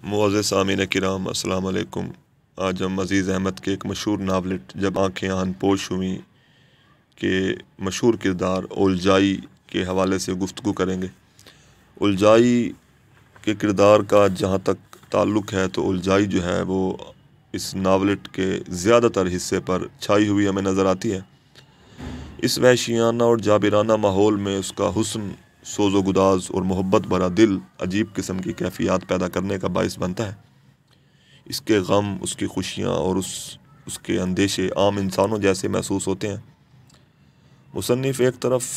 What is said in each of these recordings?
معزز سامعین کرام، السلام علیکم۔ آج ہم عزیز احمد کے ایک مشہور ناولٹ جب آنکھیں آن پوش ہوئیں کے مشہور کردار اولجائی کے حوالے سے گفتگو کریں گے۔ اولجائی کے کردار کا جہاں تک تعلق ہے تو اولجائی جو ہے وہ اس ناولٹ کے زیادہ تر حصے پر چھائی ہوئی ہمیں نظر آتی ہے۔ اس وحشیانہ اور جابرانہ ماحول میں اس کا حسن، سوز و گداز اور محبت بھرا دل عجیب قسم کی کیفیات پیدا کرنے کا باعث بنتا ہے۔ اس کے غم، اس کی خوشیاں اور اس کے اندیشے عام انسانوں جیسے محسوس ہوتے ہیں۔ مصنف ایک طرف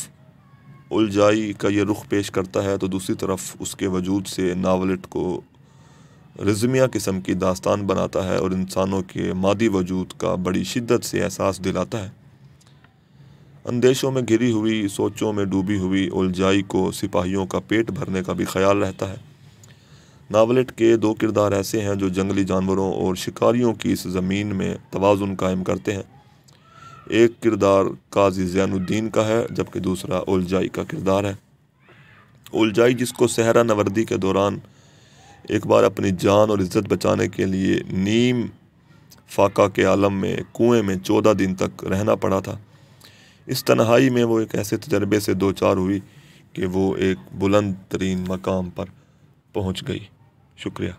اولجائی کا یہ رخ پیش کرتا ہے تو دوسری طرف اس کے وجود سے ناولٹ کو رزمیہ قسم کی داستان بناتا ہے اور انسانوں کے مادی وجود کا بڑی شدت سے احساس دلاتا ہے۔ اندیشوں میں گھری ہوئی، سوچوں میں ڈوبی ہوئی اولجائی کو سپاہیوں کا پیٹ بھرنے کا بھی خیال رہتا ہے۔ ناولٹ کے دو کردار ایسے ہیں جو جنگلی جانوروں اور شکاریوں کی اس زمین میں توازن قائم کرتے ہیں۔ ایک کردار قاضی زین الدین کا ہے جبکہ دوسرا اولجائی کا کردار ہے۔ اولجائی، جس کو صحرا نوردی کے دوران ایک بار اپنی جان اور عزت بچانے کے لیے نیم فاقہ کے عالم میں کنویں میں 14 دن تک رہنا پڑا تھا، اس تنہائی میں وہ ایک ایسے تجربے سے دوچار ہوئی کہ وہ ایک بلند ترین مقام پر پہنچ گئی۔ شکریہ۔